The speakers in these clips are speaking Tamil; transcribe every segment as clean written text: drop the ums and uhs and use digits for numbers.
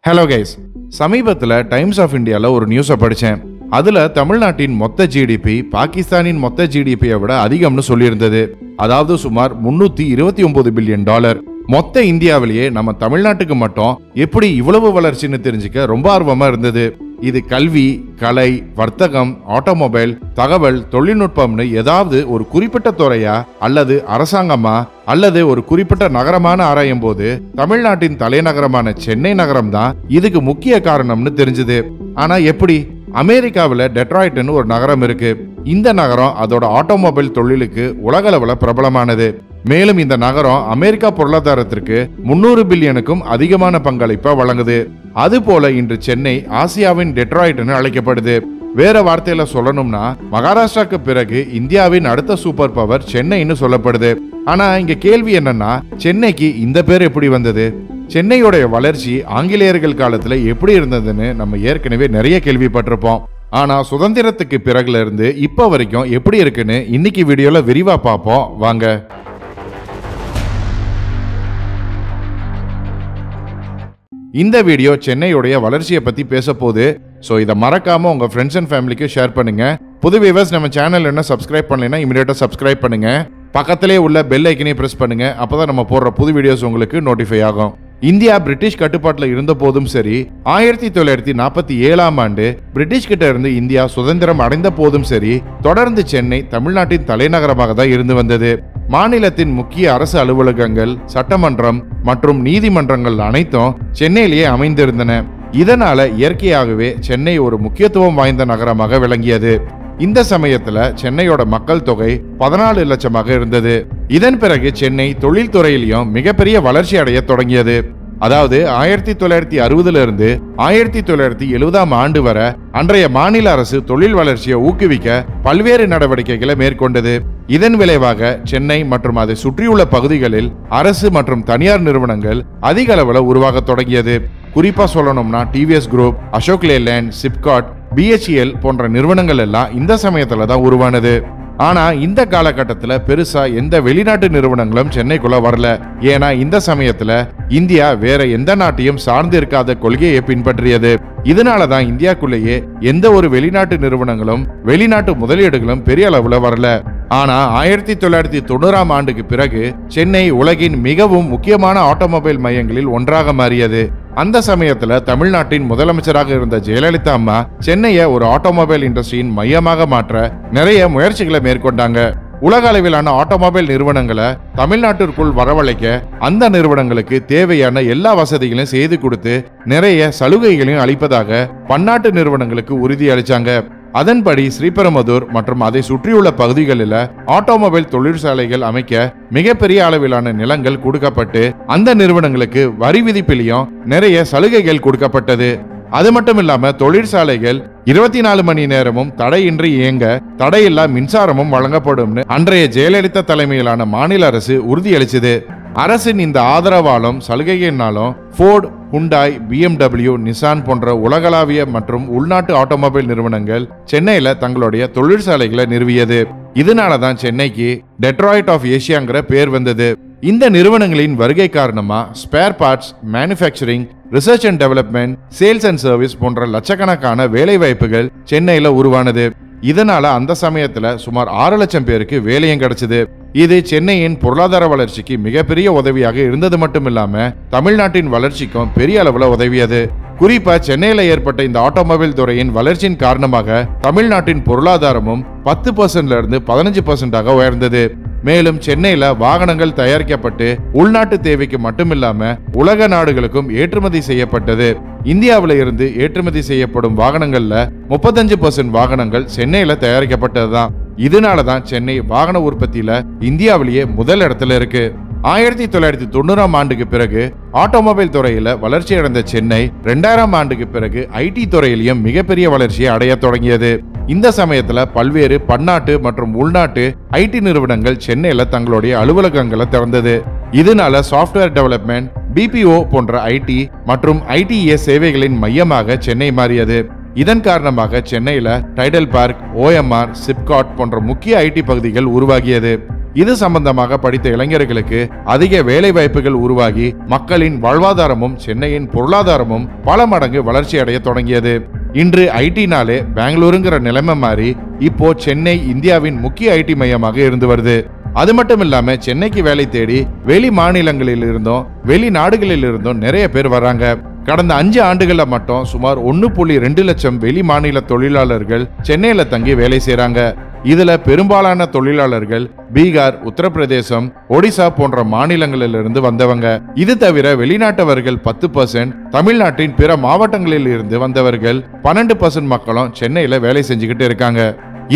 ஹலோ கைஸ், சமீபத்தில் டைம்ஸ் ஆஃப் இந்தியாவில் ஒரு நியூஸை படித்தேன். அதில் தமிழ்நாட்டின் மொத்த ஜிடிபி பாகிஸ்தானின் மொத்த ஜிடிபியை விட அதிகம்னு சொல்லியிருந்தது. அதாவது சுமார் $329 பில்லியன். மொத்த இந்தியாவிலேயே நம்ம தமிழ்நாட்டுக்கு மட்டும் எப்படி இவ்வளவு வளர்ச்சின்னு தெரிஞ்சுக்க ரொம்ப ஆர்வமா இருந்தது. இது கல்வி, கலை, வர்த்தகம், ஆட்டோமொபைல், தகவல் தொழில்நுட்பம்னு ஏதாவது ஒரு குறிப்பிட்ட துறையா அல்லது அரசாங்கமா அல்லது ஒரு குறிப்பிட்ட நகரமான ஆராயும் போது தமிழ்நாட்டின் தலைநகரமான சென்னை நகரம் தான் இதுக்கு முக்கிய காரணம்னு தெரிஞ்சது. ஆனா எப்படி? அமெரிக்காவில் டெட்ராய்ட்னு ஒரு நகரம் இருக்கு. இந்த நகரம் அதோட ஆட்டோமொபைல் தொழிலுக்கு உலக அளவில் பிரபலமானது. மேலும் இந்த நகரம் அமெரிக்கா பொருளாதாரத்திற்கு 300 பில்லியனுக்கும் அதிகமான பங்களிப்பை வழங்குது. அதுபோல இன்று சென்னை ஆசியாவின் டெட்ராய்ட்னு அழைக்கப்படுது. வேற வார்த்தையில சொல்லணும்னா மகாராஷ்டிராக்கு பிறகு இந்தியாவின் அடுத்த சூப்பர் பவர் சென்னைன்னு சொல்லப்படுது. ஆனா இங்க கேள்வி என்னன்னா, சென்னைக்கு இந்த பேர் எப்படி வந்தது? சென்னையோட வளர்ச்சி ஆங்கிலேயர்கள் காலத்துல எப்படி இருந்ததுன்னு நம்ம ஏற்கனவே நிறைய கேள்விப்பட்டிருப்போம். ஆனா சுதந்திரத்துக்கு பிறகுல இருந்து இப்ப வரைக்கும் எப்படி இருக்குன்னு இன்னைக்கு வீடியோல விரிவா பார்ப்போம். வாங்க. இந்த வீடியோ சென்னையுடைய வளர்ச்சியை பத்தி பேச போகுது. ஸோ இதை மறக்காம உங்க ஃப்ரெண்ட்ஸ் அண்ட் ஃபேமிலிக்கு ஷேர் பண்ணுங்க. புது வியூவர்ஸ் நம்ம சேனல் என்ன சப்ஸ்கிரைப் பண்ணலைன்னா இமீடியட்டா சப்ஸ்கிரைப் பண்ணுங்க. பக்கத்திலே உள்ள பெல் ஐக்கனை பிரஸ் பண்ணுங்க. அப்பதான் நம்ம போடுற புது வீடியோஸ் உங்களுக்கு நோட்டிஃபை ஆகும். இந்தியா பிரிட்டிஷ் கட்டுப்பாட்டில் இருந்த போதும் சரி, 1947ஆம் ஆண்டு பிரிட்டிஷ் கிட்ட இருந்து இந்தியா சுதந்திரம் அடைந்த போதும் சரி, தொடர்ந்து சென்னை தமிழ்நாட்டின் தலைநகரமாக தான் இருந்து வந்தது. மாநிலத்தின் முக்கிய அரசு அலுவலகங்கள், சட்டமன்றம் மற்றும் நீதிமன்றங்கள் அனைத்தும் சென்னையிலேயே அமைந்திருந்தன. இதனால இயற்கையாகவே சென்னை ஒரு முக்கியத்துவம் வாய்ந்த நகரமாக விளங்கியது. இந்த சமயத்துல சென்னையோட மக்கள் தொகை 14 லட்சமாக இருந்தது. இதன் பிறகு சென்னை தொழில்துறையிலையும் மிகப்பெரிய வளர்ச்சி அடைய தொடங்கியது. அதாவது 1960 இருந்து 1970ஆம் ஆண்டு வரை அன்றைய மாநில அரசு தொழில் வளர்ச்சியை ஊக்குவிக்க பல்வேறு நடவடிக்கைகளை மேற்கொண்டது. இதன் விளைவாக சென்னை மற்றும் அதை சுற்றியுள்ள பகுதிகளில் அரசு மற்றும் தனியார் நிறுவனங்கள் அதிக அளவில் உருவாக தொடங்கியது. குறிப்பா சொல்லணும்னா TVS group, Ashok Leyland, SIPCOT, BHEL போன்ற நிறுவனங்கள் எல்லாம் இந்த சமயத்துல தான் உருவானது. ஆனா இந்த காலகட்டத்துல பெருசா எந்த வெளிநாட்டு நிறுவனங்களும் சென்னைக்குள்ள வரல. ஏன்னா இந்த சமயத்துல இந்தியா வேற எந்த நாட்டையும் சார்ந்து இருக்காத கொள்கையை பின்பற்றியது. இதனாலதான் இந்தியாக்குள்ளேயே எந்த ஒரு வெளிநாட்டு நிறுவனங்களும் வெளிநாட்டு முதலீடுகளும் பெரிய அளவுல வரல. ஆனா 1990ஆம் ஆண்டுக்கு பிறகு சென்னை உலகின் மிகவும் முக்கியமான ஆட்டோமொபைல் மையங்களில் ஒன்றாக மாறியது. அந்த சமயத்துல தமிழ்நாட்டின் முதலமைச்சராக இருந்த ஜெயலலிதா அம்மா சென்னையை ஒரு ஆட்டோமொபைல் இண்டஸ்ட்ரியின் மையமாக மாற்ற நிறைய முயற்சிகளை மேற்கொண்டாங்க. உலக அளவிலான ஆட்டோமொபைல் நிறுவனங்களை தமிழ்நாட்டிற்குள் வரவழைக்க அந்த நிறுவனங்களுக்கு தேவையான எல்லா வசதிகளையும் செய்து கொடுத்து நிறைய சலுகைகளையும் அளிப்பதாக பன்னாட்டு நிறுவனங்களுக்கு உறுதி அளிச்சாங்க. அதன்படி ஸ்ரீபெரும்புதூர் மற்றும் அதை சுற்றியுள்ள பகுதிகளில் ஆட்டோமொபைல் தொழிற்சாலைகள் அமைக்க மிகப்பெரிய அளவிலான நிலங்கள் கொடுக்கப்பட்டு அந்த நிறுவனங்களுக்கு வரி விதிப்பிலையும் நிறைய சலுகைகள் கொடுக்கப்பட்டது. அது மட்டும் இல்லாம தொழிற்சாலைகள் 24 மணி நேரமும் தடையின்றி இயங்க தடையில்லா மின்சாரமும் வழங்கப்படும்னு அன்றைய ஜெயலலிதா தலைமையிலான மாநில அரசு உறுதியளிச்சது. அரசின் இந்த ஆதரவாலும் சலுகையினாலும் ஃபோர்ட், ஹுண்டாய், BMW, நிசான் போன்ற உலகளாவிய மற்றும் உள்நாட்டு ஆட்டோமொபைல் நிறுவனங்கள் சென்னையில தங்களுடைய தொழிற்சாலைகளை நிறுவியது. இதனாலதான் சென்னைக்கு டெட்ராய்ட் ஆஃப் ஏசியாங்கிற பேர் வந்தது. இந்த நிறுவனங்களின் வருகை காரணமா spare parts, manufacturing, research and development, sales and service போன்ற லட்சக்கணக்கான வேலை வாய்ப்புகள் சென்னையில உருவானது. இதனால அந்த சமயத்துல சுமார் 6 லட்சம் பேருக்கு வேலையும் கிடைச்சது. இது சென்னையின் பொருளாதார வளர்ச்சிக்கு மிகப்பெரிய உதவியாக இருந்தது மட்டும் இல்லாம தமிழ்நாட்டின் வளர்ச்சிக்கும் பெரிய அளவுல உதவியது. குறிப்பா சென்னையில ஏற்பட்ட இந்த ஆட்டோமொபைல் துறையின் வளர்ச்சியின் காரணமாக தமிழ்நாட்டின் பொருளாதாரமும் 10% இருந்து 15% உயர்ந்தது. மேலும் சென்னையில வாகனங்கள் தயாரிக்கப்பட்டு உள்நாட்டு தேவைக்கு மட்டுமில்லாம உலக நாடுகளுக்கும் ஏற்றுமதி செய்யப்பட்டது. இந்தியாவில இருந்து ஏற்றுமதி செய்யப்படும் வாகனங்கள்ல 35% வாகனங்கள் சென்னையில தயாரிக்கப்பட்டதுதான். இதனாலதான் சென்னை வாகன உற்பத்தியில இந்தியாவிலேயே முதல் இடத்துல இருக்கு. 1990ஆம் ஆண்டுக்கு பிறகு ஆட்டோமொபைல் துறையில வளர்ச்சி அடைந்த சென்னை 2000ஆம் ஆண்டுக்கு பிறகு IT துறையிலையும் மிகப்பெரிய வளர்ச்சியை அடைய தொடங்கியது. இந்த சமயத்துல பல்வேறு பன்னாட்டு மற்றும் உள்நாட்டு IT நிறுவனங்கள் சென்னையில தங்களுடைய அலுவலகங்களை திறந்தது. இதனால சாஃப்ட்வேர் டெவலப்மெண்ட், BPO போன்ற IT மற்றும் ITES சேவைகளின் மையமாக சென்னை மாறியது. இதன் காரணமாக சென்னையில டைடல் பார்க், OMR, சிப்காட் போன்ற முக்கிய IT பகுதிகள் உருவாகியது. இது சம்பந்தமாக படித்த இளைஞர்களுக்கு அதிக வேலை வாய்ப்புகள் உருவாகி மக்களின் வாழ்வாதாரமும் சென்னையின் பொருளாதாரமும் பல மடங்கு வளர்ச்சி அடைய தொடங்கியது. இன்று ஐடினாலே பெங்களூருங்கிற நிலைமை மாறி இப்போ சென்னை இந்தியாவின் முக்கிய ஐடி மையமாக இருந்து வருது. அது மட்டும் இல்லாம சென்னைக்கு வேலை தேடி வெளி மாநிலங்களில் இருந்தும் வெளிநாடுகளில் இருந்தும் நிறைய பேர் வராங்க. கடந்த 5 ஆண்டுகள்ல மட்டும் சுமார் 1.2 லட்சம் வெளி மாநில தொழிலாளர்கள் சென்னையில தங்கி வேலை செய்றாங்க. இதுல பெரும்பாலான தொழிலாளர்கள் பீகார், உத்தரப்பிரதேசம், ஒடிசா போன்ற மாநிலங்களிலிருந்து வந்தவங்க. இது தவிர வெளிநாட்டவர்கள் 10%, தமிழ்நாட்டின் பிற மாவட்டங்களில் இருந்து வந்தவர்கள் 12% மக்களும் சென்னையில வேலை செஞ்சுக்கிட்டு இருக்காங்க.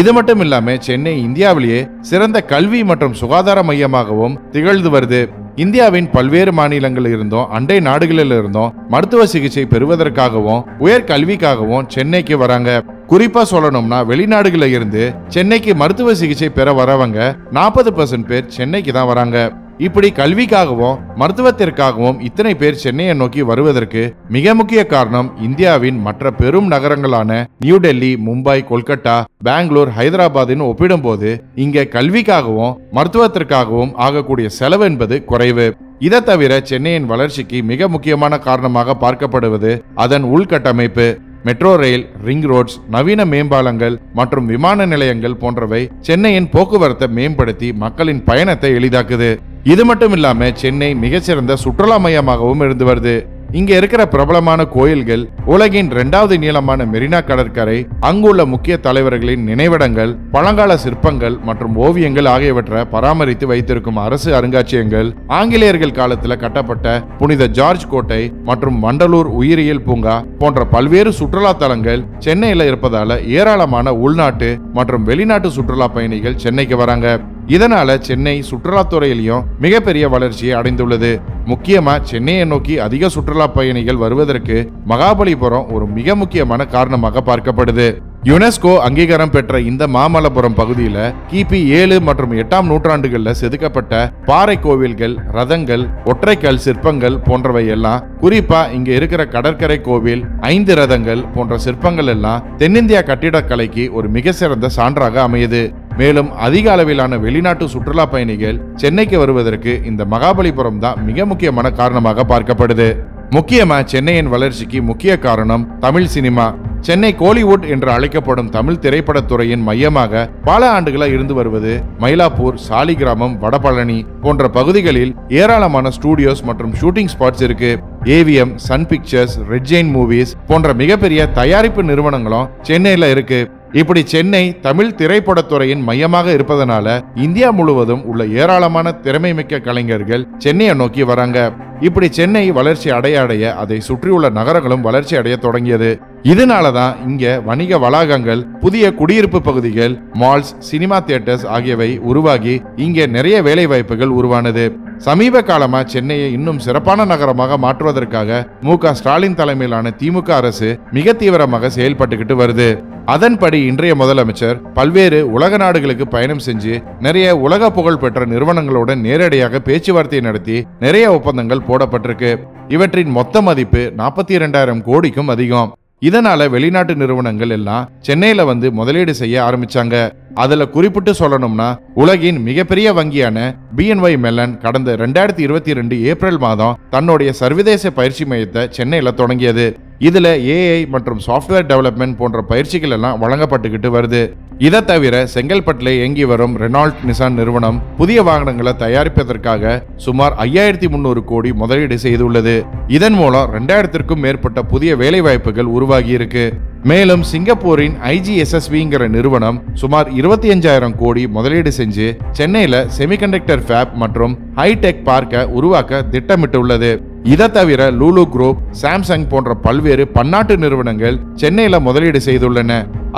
இது மட்டும் இல்லாம சென்னை இந்தியாவிலேயே சிறந்த கல்வி மற்றும் சுகாதார மையமாகவும் திகழ்ந்து வருது. இந்தியாவின் பல்வேறு மாநிலங்களில் இருந்தும் அண்டை நாடுகளில் இருந்தும் மருத்துவ சிகிச்சை பெறுவதற்காகவும் உயர் கல்விக்காகவும் சென்னைக்கு வராங்க. குறிப்பா சொல்லணும்னா வெளிநாடுகளில் இருந்து சென்னைக்கு மருத்துவ சிகிச்சை பெற வரவங்க 40% பேர் சென்னைக்கு தான் வராங்க. இப்படி கல்விக்காகவும் மருத்துவத்திற்காகவும் இத்தனை பேர் சென்னையை நோக்கி வருவதற்கு மிக முக்கிய காரணம் இந்தியாவின் மற்ற பெரும் நகரங்களான நியூ டெல்லி, மும்பை, கொல்கத்தா, பெங்களூர், ஹைதராபாத்னு ஒப்பிடும்போது இங்க கல்விக்காகவும் மருத்துவத்திற்காகவும் ஆகக்கூடிய செலவு என்பது குறைவு. இதை தவிர சென்னையின் வளர்ச்சிக்கு மிக முக்கியமான காரணமாக பார்க்கப்படுவது அதன் உள்கட்டமைப்பு. மெட்ரோ ரயில், ரிங் ரோட்ஸ், நவீன மேம்பாலங்கள் மற்றும் விமான நிலையங்கள் போன்றவை சென்னையின் போக்குவரத்தை மேம்படுத்தி மக்களின் பயணத்தை எளிதாக்குது. இது மட்டும் இல்லாம சென்னை மிகச்சிறந்த சுற்றுலா மையமாகவும் இருந்து வருது. இங்க இருக்கிற பிரபலமான கோயில்கள், உலகின் 2வது நீளமான மெரினா கடற்கரை, அங்குள்ள முக்கிய தலைவர்களின் நினைவிடங்கள், பழங்கால சிற்பங்கள் மற்றும் ஓவியங்கள் ஆகியவற்றை பராமரித்து வைத்திருக்கும் அரசு அருங்காட்சியகங்கள், ஆங்கிலேயர்கள் காலத்தில் கட்டப்பட்ட புனித ஜார்ஜ் கோட்டை மற்றும் வண்டலூர் உயிரியல் பூங்கா போன்ற பல்வேறு சுற்றுலா தலங்கள் சென்னையில இருப்பதால ஏராளமான உள்நாட்டு மற்றும் வெளிநாட்டு சுற்றுலா பயணிகள் சென்னைக்கு வராங்க. இதனால சென்னை சுற்றுலாத்துறையிலையும் மிகப்பெரிய வளர்ச்சியை அடைந்துள்ளது. முக்கியமா சென்னையை நோக்கி அதிக சுற்றுலா பயணிகள் வருவதற்கு மகாபலிபுரம் ஒரு மிக முக்கியமான காரணமாக பார்க்கப்படுது. யுனெஸ்கோ அங்கீகாரம் பெற்ற இந்த மாமல்லபுரம் பகுதியில கிபி 7 மற்றும் 8ஆம் நூற்றாண்டுகள்ல செதுக்கப்பட்ட பாறை கோவில்கள், ரதங்கள், ஒற்றைக்கல் சிற்பங்கள் போன்றவை எல்லாம், குறிப்பா இங்க இருக்கிற கடற்கரை கோவில், 5 ரதங்கள் போன்ற சிற்பங்கள் எல்லாம் தென்னிந்தியா கட்டிடக்கலைக்கு ஒரு மிக சிறந்த சான்றாக அமையுது. மேலும் அதிக அளவிலான வெளிநாட்டு சுற்றுலா பயணிகள் சென்னைக்கு வருவதற்கு இந்த மகாபலிபுரம் தான் மிக முக்கியமான காரணமாக பார்க்கப்படுது. முக்கியமா சென்னையின் வளர்ச்சிக்கு முக்கிய காரணம் தமிழ் சினிமா. சென்னை கோலிவுட் என்று அழைக்கப்படும் தமிழ் திரைப்படத்துறையின் மையமாக பல ஆண்டுகளா இருந்து வருவது மயிலாப்பூர், சாலிகிராமம், வடபழனி போன்ற பகுதிகளில் ஏராளமான ஸ்டூடியோஸ் மற்றும் ஷூட்டிங் ஸ்பாட்ஸ் இருக்கு. ஏவிஎம், சன் பிக்சர்ஸ், ரெட் ஜெயின் மூவிஸ் போன்ற மிகப்பெரிய தயாரிப்பு நிறுவனங்களும் சென்னையில இருக்கு. இப்படி சென்னை தமிழ் திரைப்படத்துறையின் மையமாக இருப்பதனால இந்தியா முழுவதும் உள்ள ஏராளமான திறமைமிக்க கலைஞர்கள் சென்னையை நோக்கி வராங்க. இப்படி சென்னை வளர்ச்சி அடைய அடைய அதை சுற்றியுள்ள நகரங்களும் வளர்ச்சி அடைய தொடங்கியது. இதனாலதான் இங்க வணிக வளாகங்கள், புதிய குடியிருப்பு பகுதிகள், மால்ஸ், சினிமா தியேட்டர்ஸ் ஆகியவை உருவாகி இங்க நிறைய வேலை வாய்ப்புகள் உருவானது. சமீப காலமா சென்னையை இன்னும் சிறப்பான நகரமாக மாற்றுவதற்காக மு.க. ஸ்டாலின் தலைமையிலான திமுக அரசு மிக தீவிரமாக செயல்பட்டுக்கிட்டு வருது. அதன்படி இன்றைய முதலமைச்சர் பல்வேறு உலக நாடுகளுக்கு பயணம் செஞ்சு நிறைய உலக புகழ் பெற்ற நிறுவனங்களுடன் நேரடியாக பேச்சுவார்த்தை நடத்தி நிறைய ஒப்பந்தங்கள் போடப்பட்டிருக்கு. இவற்றின் மொத்த மதிப்பு 42,000 கோடிக்கும் அதிகம். இதனால வெளிநாட்டு நிறுவனங்கள் எல்லாம் சென்னையில வந்து முதலீடு செய்ய ஆரம்பிச்சாங்க. அதுல குறிப்பிட்டு சொல்லணும்னா உலகின் மிகப்பெரிய வங்கியான BNY மெல்லன் கடந்த 2022 ஏப்ரல் மாதம் தன்னுடைய சர்வதேச பயிற்சி மையத்தை சென்னையில தொடங்கியது. இதுல AI மற்றும் சாஃப்ட்வேர் டெவலப்மெண்ட் போன்ற பயிற்சிகள் எல்லாம் வழங்கப்பட்டுக்கிட்டு வருது. இதை தவிர செங்கல்பட்டுல இயங்கி வரும் ரெனால்ட் நிசான் நிறுவனம் புதிய வாகனங்களை தயாரிப்பதற்காக சுமார் 5300 கோடி முதலீடு செய்துள்ளது. இதன் மூலம் 2000க்கும் மேற்பட்ட புதிய வேலை வாய்ப்புகள் உருவாகி இருக்கு. மேலும் சிங்கப்பூரின் IGSSVங்கிற நிறுவனம் சுமார் 25,000 கோடி முதலீடு செஞ்சு சென்னையில செமிகண்டக்டர் ஃபேப் மற்றும் ஹைடெக் பார்க்க உருவாக்க திட்டமிட்டுள்ளது. இதை தவிர லூலு குரூப், சாம்சங் போன்ற பல்வேறு பன்னாட்டு நிறுவனங்கள் சென்னையில முதலீடு செய்துள்ளன.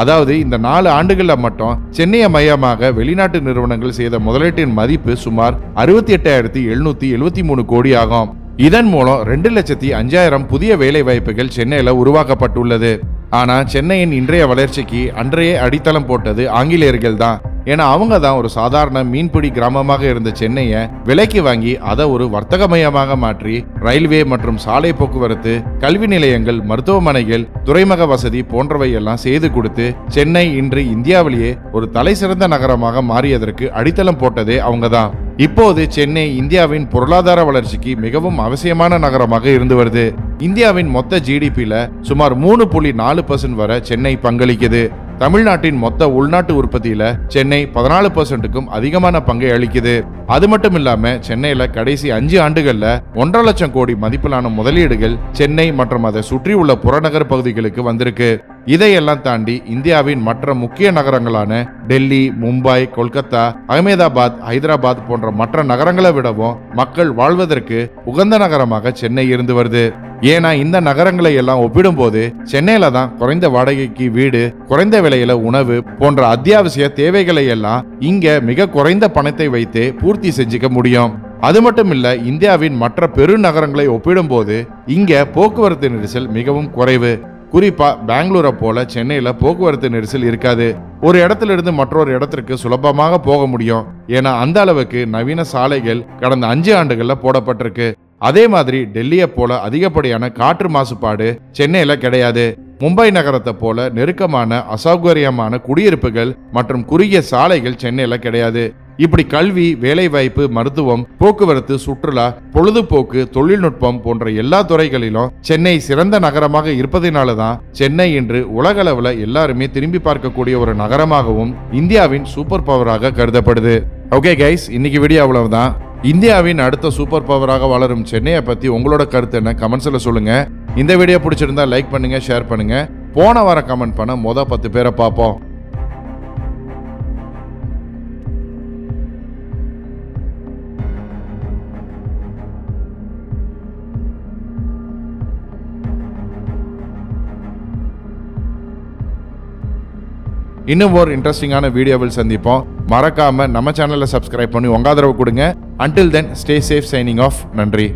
அதாவது இந்த 4 ஆண்டுகள்ல மட்டும் சென்னையை மையமாக வெளிநாட்டு நிறுவனங்கள் செய்த முதலீட்டின் மதிப்பு சுமார் 68,773 கோடி ஆகும். இதன் மூலம் 2,05,000 புதிய வேலை வாய்ப்புகள் சென்னையில உருவாக்கப்பட்டுள்ளது. ஆனா சென்னையின் இன்றைய வளர்ச்சிக்கு அன்றைய அடித்தளம் போட்டது ஆங்கிலேயர்கள் தான். ஏன்னா அவங்க தான் ஒரு சாதாரண மீன்பிடி கிராமமாக இருந்த சென்னையை விலைக்கு வாங்கி அதை ஒரு வர்த்தகமயமாக மாற்றி ரயில்வே மற்றும் சாலை போக்குவரத்து, கல்வி நிலையங்கள், மருத்துவமனைகள், துறைமுக வசதி போன்றவை எல்லாம் செய்து கொடுத்து சென்னை இன்று இந்தியாவிலேயே ஒரு தலை சிறந்த நகரமாக மாறியதற்கு அடித்தளம் போட்டதே அவங்க தான். இப்போது சென்னை இந்தியாவின் பொருளாதார வளர்ச்சிக்கு மிகவும் அவசியமான நகரமாக இருந்து வருது. இந்தியாவின் மொத்த ஜிடிபில சுமார் 3.4% வரை சென்னை பங்களிக்குது. தமிழ்நாட்டின் மொத்த உள்நாட்டு உற்பத்தியில சென்னை 14%க்கும் அதிகமான பங்கை அளிக்குது. அது மட்டும் இல்லாம சென்னையில கடைசி 5 ஆண்டுகள்ல 1.5 லட்சம் கோடி மதிப்பிலான முதலீடுகள் சென்னை மற்றும் அதை சுற்றியுள்ள புறநகர் பகுதிகளுக்கு வந்திருக்கு. இதையெல்லாம் தாண்டி இந்தியாவின் மற்ற முக்கிய நகரங்களான டெல்லி, மும்பை, கொல்கத்தா, அகமதாபாத், ஹைதராபாத் போன்ற மற்ற நகரங்களை விடவும் மக்கள் வாழ்வதற்கு உகந்த நகரமாக சென்னை இருந்து வருது. ஏன்னா இந்த நகரங்களை எல்லாம் ஒப்பிடும்போது சென்னையில தான் குறைந்த வாடகைக்கு வீடு, குறைந்த விலையில உணவு போன்ற அத்தியாவசிய தேவைகளை எல்லாம் இங்க மிக குறைந்த பணத்தை வைத்து பூர்த்தி செஞ்சுக்க முடியும். அது மட்டும் இல்ல, இந்தியாவின் மற்ற பெருநகரங்களை ஒப்பிடும்போது இங்க போக்குவரத்து நெரிசல் மிகவும் குறைவு. குறிப்பா பெங்களூரை போல சென்னையில போக்குவரத்து நெரிசல் இருக்காது. ஒரு இடத்துல இருந்து மற்றொரு இடத்திற்கு சுலபமாக போக முடியும். ஏன்னா அந்த அளவுக்கு நவீன சாலைகள் கடந்த 5 ஆண்டுகள்ல போடப்பட்டிருக்கு. அதே மாதிரி டெல்லியை போல அதிகப்படியான காற்று மாசுபாடு சென்னையில கிடையாது. மும்பை நகரத்தை போல நெருக்கமான அசௌகரியமான குடியிருப்புகள் மற்றும் குறுகிய சாலைகள் சென்னையில கிடையாது. இப்படி கல்வி, வேலைவாய்ப்பு, மருத்துவம், போக்குவரத்து, சுற்றுலா, பொழுதுபோக்கு, தொழில்நுட்பம் போன்ற எல்லா துறைகளிலும் சென்னை சிறந்த நகரமாக இருப்பதனாலதான் சென்னை இன்று உலக அளவுல எல்லாருமே திரும்பி பார்க்கக்கூடிய ஒரு நகரமாகவும் இந்தியாவின் சூப்பர் பவராக கருதப்படுது. ஓகே கைஸ், இன்னைக்கு வீடியோ அவ்வளவுதான். இந்தியாவின் அடுத்த சூப்பர் பவராக வளரும் சென்னையை பத்தி உங்களோட கருத்து என்ன கமெண்ட்ஸ்ல சொல்லுங்க. இந்த வீடியோ பிடிச்சிருந்தா லைக் பண்ணுங்க, ஷேர் பண்ணுங்க. போன வாரம் கமெண்ட் பண்ண 10 பேரை பார்ப்போம். இன்னும் ஒரு இன்ட்ரெஸ்டிங்கான வீடியோவில் சந்திப்போம். மறக்காம நம்ம சேனலை சப்ஸ்கிரைப் பண்ணி உங்க ஆதரவு கொடுங்க. Until then, stay safe, signing off. நன்றி.